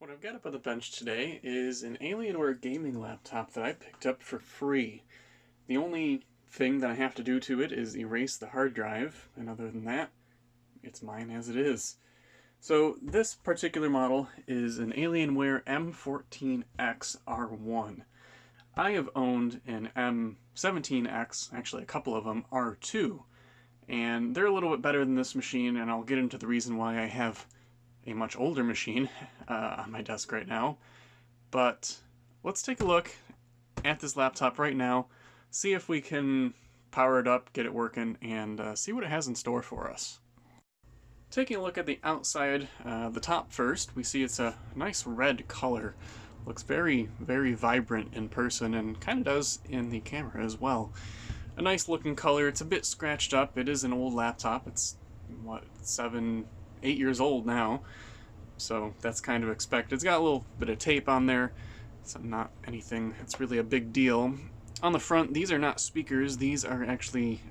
What I've got up on the bench today is an Alienware gaming laptop that I picked up for free. The only thing that I have to do to it is erase the hard drive, and other than that, it's mine as it is. So this particular model is an Alienware M14x R1. I have owned an M17x, actually a couple of them, R2, and they're a little bit better than this machine, and I'll get into the reason why I have a much older machine on my desk right now. But let's take a look at this laptop right now, see if we can power it up, get it working, and see what it has in store for us. Taking a look at the outside, the top first, we see it's a nice red color. Looks very, very vibrant in person and kind of does in the camera as well. A nice looking color. It's a bit scratched up. It is an old laptop. It's, what, 8 years old now, so that's kind of expected. It's got a little bit of tape on there. It's not anything that's really a big deal. On the front, these are not speakers. These are actually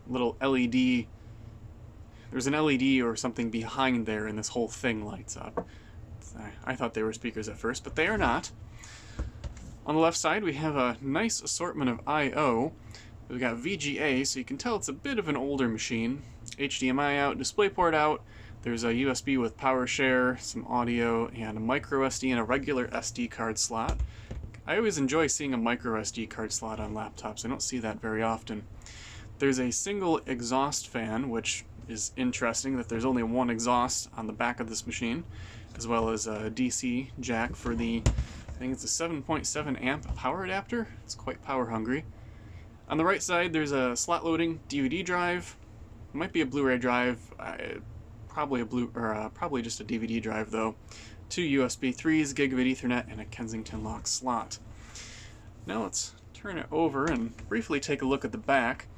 little LED. There's an LED or something behind there, and this whole thing lights up. I thought they were speakers at first, but they are not. On the left side, we have a nice assortment of I/O. We've got VGA, so you can tell it's a bit of an older machine. HDMI out, DisplayPort out. There's a USB with power share, some audio, and a micro SD and a regular SD card slot. I always enjoy seeing a micro SD card slot on laptops. I don't see that very often. There's a single exhaust fan, which is interesting that there's only one exhaust on the back of this machine, as well as a DC jack for the, I think it's a 7.7 amp power adapter. It's quite power hungry. On the right side, there's a slot loading DVD drive. It might be a Blu-ray drive. Probably just a DVD drive though. 2 USB 3s, gigabit Ethernet, and a Kensington lock slot. Now let's turn it over and briefly take a look at the back.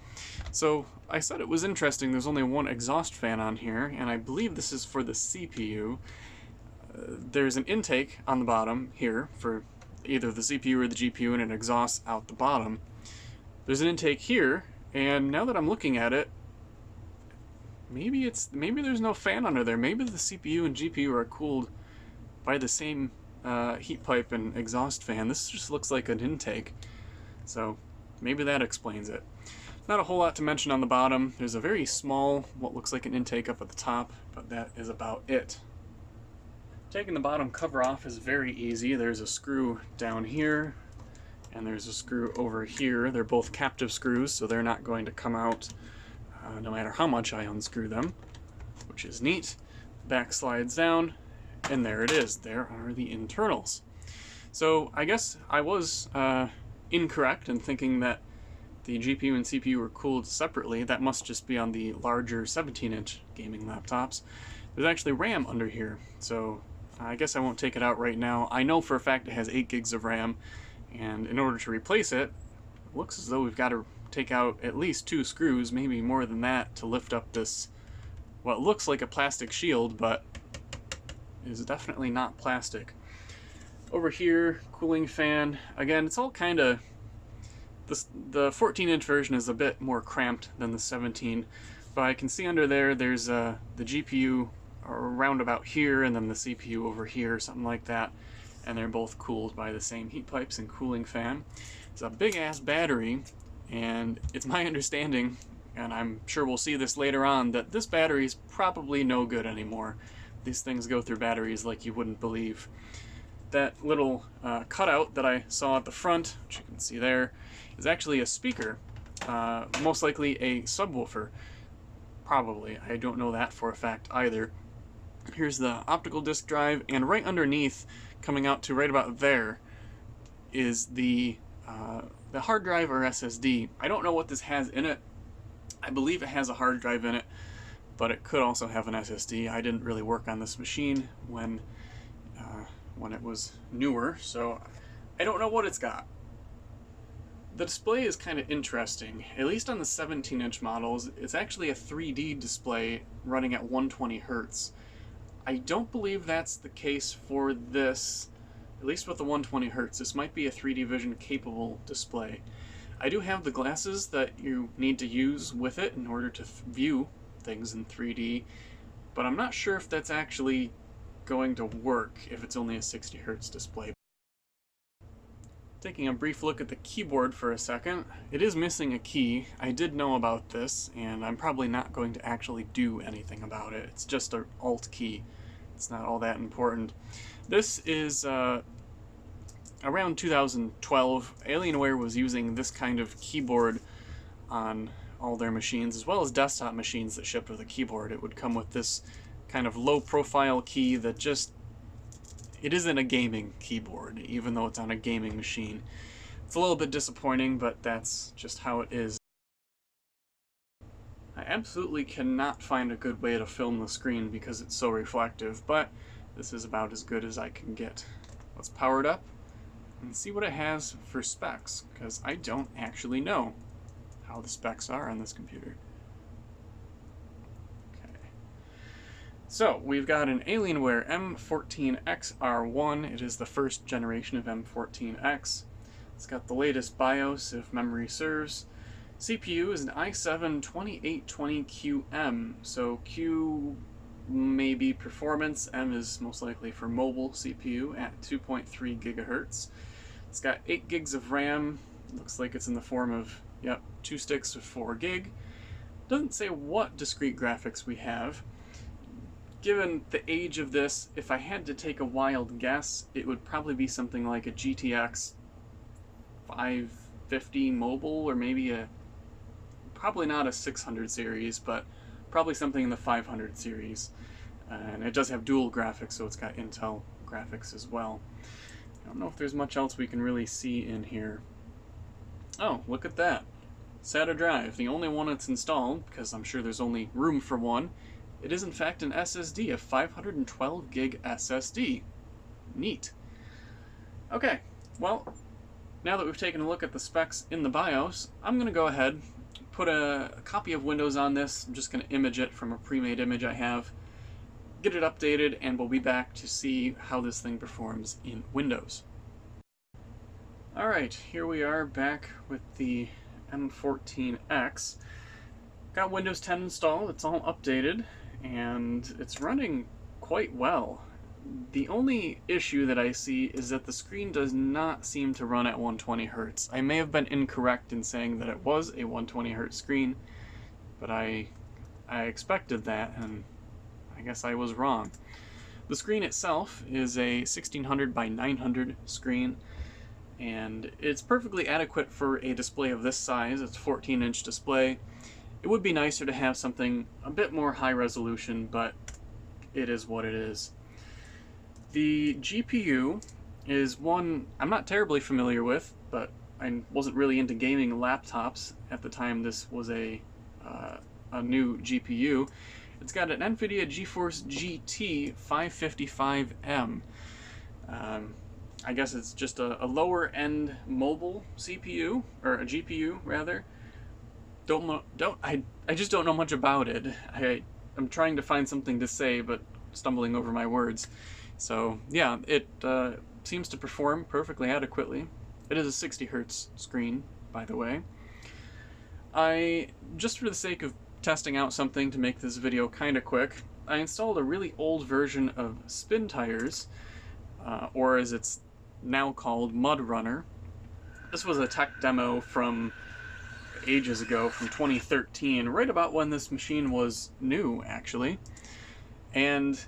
So I said it was interesting there's only one exhaust fan on here, and I believe this is for the CPU. There's an intake on the bottom here for either the CPU or the GPU, and it exhausts out the bottom. There's an intake here, and now that I'm looking at it, maybe there's no fan under there. Maybe the CPU and GPU are cooled by the same heat pipe and exhaust fan. This just looks like an intake, so maybe that explains it. Not a whole lot to mention on the bottom. There's a very small, what looks like an intake up at the top, but that is about it. Taking the bottom cover off is very easy. There's a screw down here, and there's a screw over here. They're both captive screws, so they're not going to come out no matter how much I unscrew them, which is neat. Back slides down, and there it is. There are the internals. So I guess I was incorrect in thinking that the GPU and CPU were cooled separately. That must just be on the larger 17-inch gaming laptops. There's actually RAM under here, so I guess I won't take it out right now. I know for a fact it has 8 gigs of RAM, and in order to replace it, it looks as though we've got to take out at least 2 screws, maybe more than that, to lift up this, what looks like a plastic shield, but is definitely not plastic. Over here, cooling fan. Again, it's all kind of, the 14-inch version is a bit more cramped than the 17, but I can see under there, there's the GPU around about here, and then the CPU over here, something like that, and they're both cooled by the same heat pipes and cooling fan. It's a big-ass battery, and it's my understanding, and I'm sure we'll see this later on, that this battery is probably no good anymore. These things go through batteries like you wouldn't believe. That little cutout that I saw at the front, which you can see there, is actually a speaker, most likely a subwoofer. Probably. I don't know that for a fact either. Here's the optical disc drive, and right underneath, coming out to right about there, is the hard drive or SSD. I don't know what this has in it. I believe it has a hard drive in it, but it could also have an SSD. I didn't really work on this machine when it was newer, so I don't know what it's got. The display is kind of interesting. At least on the 17-inch models, it's actually a 3D display running at 120 Hz. I don't believe that's the case for this, at least with the 120 Hz. This might be a 3D vision capable display. I do have the glasses that you need to use with it in order to view things in 3D, but I'm not sure if that's actually going to work if it's only a 60 Hz display. Taking a brief look at the keyboard for a second, it is missing a key. I did know about this, and I'm probably not going to actually do anything about it. It's just an Alt key. It's not all that important. This is around 2012. Alienware was using this kind of keyboard on all their machines, as well as desktop machines that shipped with a keyboard. It would come with this kind of low-profile key that just... it isn't a gaming keyboard, even though it's on a gaming machine. It's a little bit disappointing, but that's just how it is. I absolutely cannot find a good way to film the screen because it's so reflective, but this is about as good as I can get. Let's power it up and see what it has for specs, because I don't actually know how the specs are on this computer. So, we've got an Alienware M14x R1. It is the first generation of M14x. It's got the latest BIOS, if memory serves. CPU is an i7-2820QM. So Q may be performance, M is most likely for mobile CPU at 2.3 gigahertz. It's got 8 gigs of RAM. Looks like it's in the form of, yep, 2 sticks of 4 gig. Doesn't say what discrete graphics we have. Given the age of this, if I had to take a wild guess, it would probably be something like a GTX 550 mobile, or maybe probably not a 600 series, but probably something in the 500 series. And it does have dual graphics, so it's got Intel graphics as well. I don't know if there's much else we can really see in here. Oh, look at that. SATA drive, the only one that's installed, because I'm sure there's only room for one. It is in fact an SSD, a 512 gig SSD. Neat. Okay, well, now that we've taken a look at the specs in the BIOS, I'm going to go ahead, put a copy of Windows on this. I'm just going to image it from a pre-made image I have, get it updated, and we'll be back to see how this thing performs in Windows. Alright, here we are back with the M14X. Got Windows 10 installed, it's all updated, and it's running quite well. The only issue that I see is that the screen does not seem to run at 120 Hz. I may have been incorrect in saying that it was a 120 Hz screen, but I expected that, and I guess I was wrong. The screen itself is a 1600 by 900 screen, and it's perfectly adequate for a display of this size. It's a 14-inch display. It would be nicer to have something a bit more high resolution, but it is what it is. The GPU is one I'm not terribly familiar with, but I wasn't really into gaming laptops at the time this was a new GPU. It's got an NVIDIA GeForce GT 555M. I guess it's just a lower end mobile CPU, or a GPU rather. I just don't know much about it. I'm trying to find something to say, but stumbling over my words. So yeah, it seems to perform perfectly adequately. It is a 60 Hz screen, by the way. Just for the sake of testing out something to make this video kinda quick, I installed a really old version of Spin Tires, or as it's now called, Mud Runner. This was a tech demo from ages ago, from 2013, right about when this machine was new, actually. And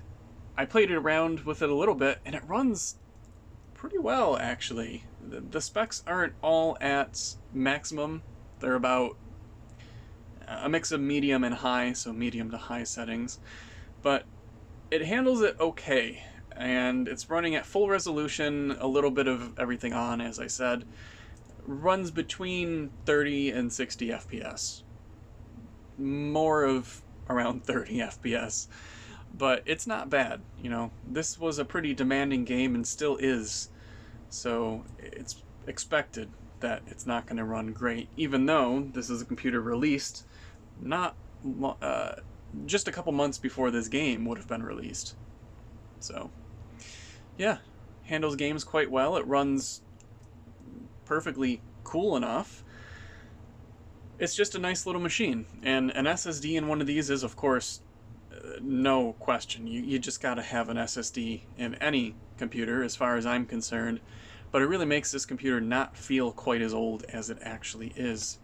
I played it around with it a little bit, and it runs pretty well, actually. The specs aren't all at maximum. They're about a mix of medium and high, so medium to high settings. But it handles it okay, and it's running at full resolution, a little bit of everything on, as I said. Runs between 30 and 60 FPS. More of around 30 FPS. But it's not bad, you know. This was a pretty demanding game and still is. So it's expected that it's not going to run great, even though this is a computer released not just a couple months before this game would have been released. So yeah, handles games quite well. It runs perfectly cool enough. It's just a nice little machine, and an SSD in one of these is, of course, no question. You just got to have an SSD in any computer, as far as I'm concerned. But it really makes this computer not feel quite as old as it actually is.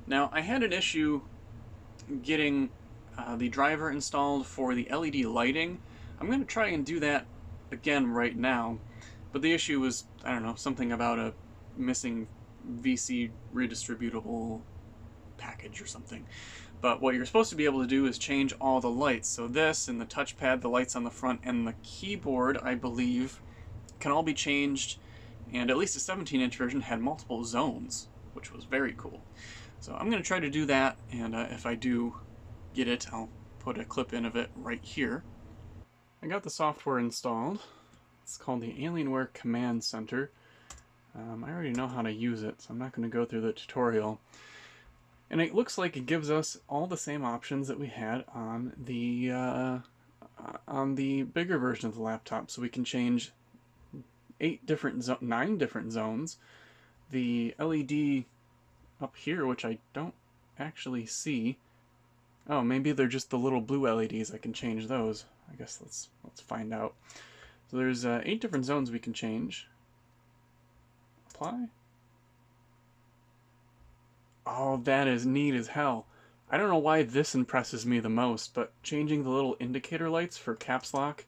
Now, I had an issue getting the driver installed for the LED lighting. I'm going to try and do that again right now. But the issue was, I don't know, something about a missing VC redistributable package or something. But what you're supposed to be able to do is change all the lights. So this and the touchpad, the lights on the front, and the keyboard, I believe, can all be changed. And at least the 17-inch version had multiple zones, which was very cool. So I'm going to try to do that, and if I do get it, I'll put a clip in of it right here. I got the software installed. It's called the Alienware Command Center. I already know how to use it, so I'm not going to go through the tutorial. And it looks like it gives us all the same options that we had on the bigger version of the laptop. So we can change 9 different zones. The LED up here, which I don't actually see. Oh, maybe they're just the little blue LEDs. I can change those. I guess let's find out. So there's 8 different zones we can change. Apply. Oh, that is neat as hell. I don't know why this impresses me the most, but changing the little indicator lights for caps lock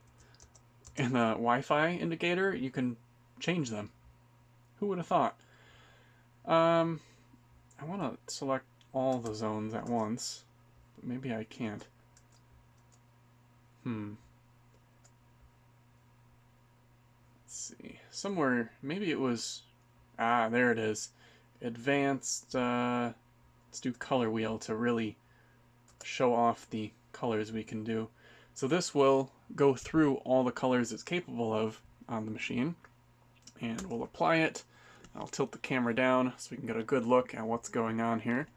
and the Wi-Fi indicator, you can change them. Who would have thought? I want to select all the zones at once, but maybe I can't. Let's see. Somewhere, maybe it was... Ah, there it is. Advanced, let's do color wheel to really show off the colors we can do. So this will go through all the colors it's capable of on the machine, and we'll apply it. I'll tilt the camera down so we can get a good look at what's going on here.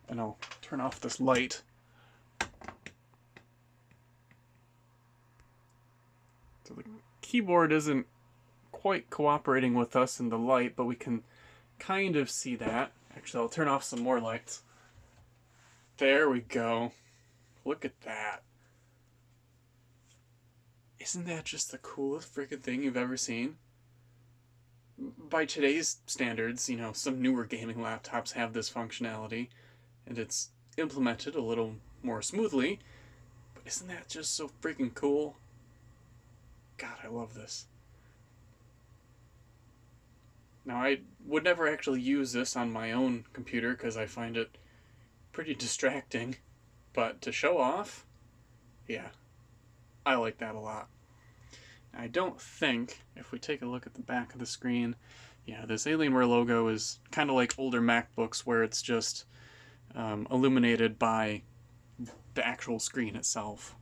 And I'll turn off this light. So the keyboard isn't quite cooperating with us in the light, but we can kind of see that. Actually, I'll turn off some more lights. There we go. Look at that. Isn't that just the coolest freaking thing you've ever seen? By today's standards, you know, some newer gaming laptops have this functionality, and it's implemented a little more smoothly, but isn't that just so freaking cool? God, I love this. Now, I would never actually use this on my own computer because I find it pretty distracting, but to show off, yeah, I like that a lot. I don't think, if we take a look at the back of the screen, yeah, this Alienware logo is kind of like older MacBooks where it's just illuminated by the actual screen itself.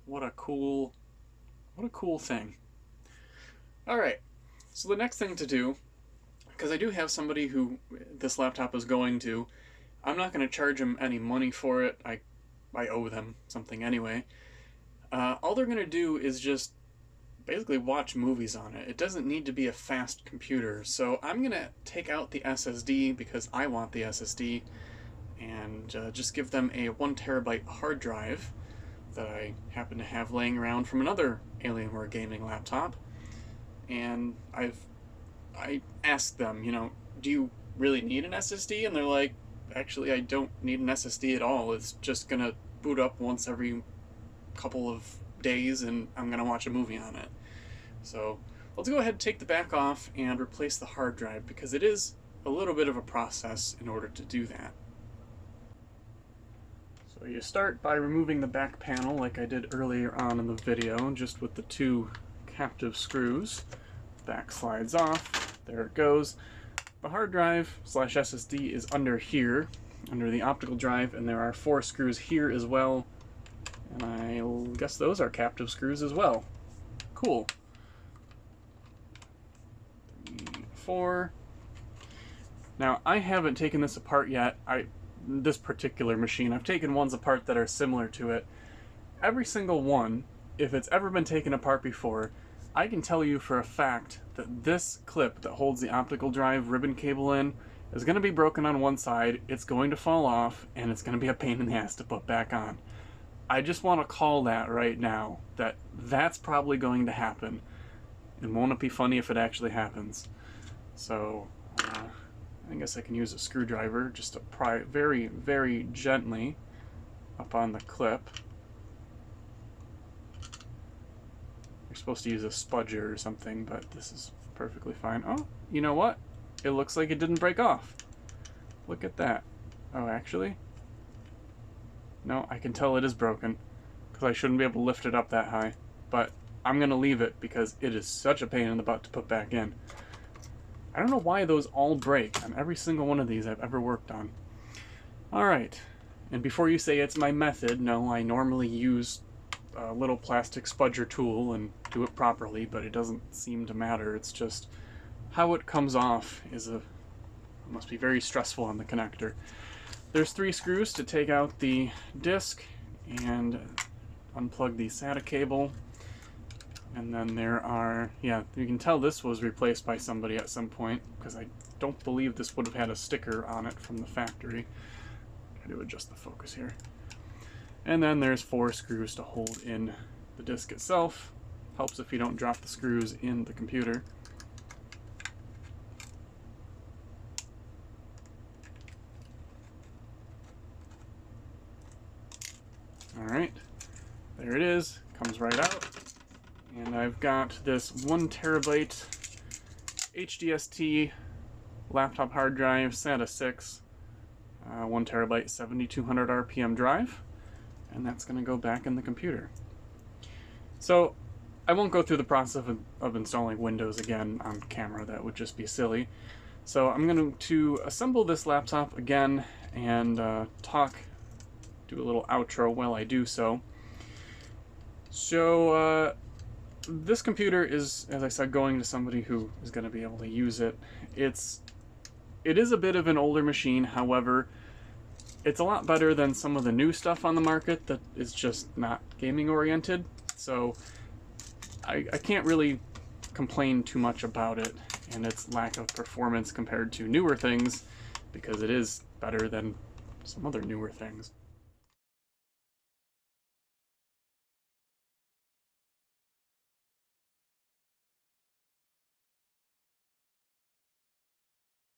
What a cool thing. Alright, so the next thing to do, because I do have somebody who this laptop is going to, I'm not going to charge them any money for it. I owe them something anyway. All they're going to do is just basically watch movies on it. It doesn't need to be a fast computer. So I'm going to take out the SSD because I want the SSD and just give them a 1 terabyte hard drive that I happen to have laying around from another Alienware gaming laptop. And I asked them, you know, do you really need an SSD? And they're like, actually, I don't need an SSD at all. It's just gonna boot up once every couple of days and I'm gonna watch a movie on it. So let's go ahead and take the back off and replace the hard drive because it is a little bit of a process in order to do that. So you start by removing the back panel like I did earlier on in the video, just with the 2 captive screws. Back slides off, there it goes. The hard drive / SSD is under here, under the optical drive, and there are 4 screws here as well. And I guess those are captive screws as well. Cool. 3, 4. Now, I haven't taken this apart yet. This particular machine, I've taken ones apart that are similar to it. Every single one, if it's ever been taken apart before, I can tell you for a fact that this clip that holds the optical drive ribbon cable in is going to be broken on one side, it's going to fall off, and it's going to be a pain in the ass to put back on. I just want to call that right now, that that's probably going to happen. And won't it be funny if it actually happens? So, I guess I can use a screwdriver just to pry very, very gently up on the clip. You're supposed to use a spudger or something, but this is perfectly fine. Oh, you know what? It looks like it didn't break off. Look at that. Oh, actually? No, I can tell it is broken, because I shouldn't be able to lift it up that high. But I'm going to leave it because it is such a pain in the butt to put back in. I don't know why those all break on every single one of these I've ever worked on. Alright, and before you say it's my method, no, I normally use a little plastic spudger tool and do it properly, but it doesn't seem to matter. It's just how it comes off must be very stressful on the connector. There's 3 screws to take out the disc and unplug the SATA cable. And then there are, yeah, you can tell this was replaced by somebody at some point, because I don't believe this would have had a sticker on it from the factory. Try to adjust the focus here. And then there's 4 screws to hold in the disc itself. Helps if you don't drop the screws in the computer. Alright, there it is, comes right out. And I've got this 1 terabyte HDST laptop hard drive, SATA 6, 1 terabyte 7200 RPM drive, and that's going to go back in the computer. So I won't go through the process of installing Windows again on camera, that would just be silly. So I'm going to assemble this laptop again and do a little outro while I do so. So this computer is, as I said, going to somebody who is going to be able to use it. It is a bit of an older machine, however, it's a lot better than some of the new stuff on the market that is just not gaming oriented. So I can't really complain too much about it and its lack of performance compared to newer things, because it is better than some other newer things.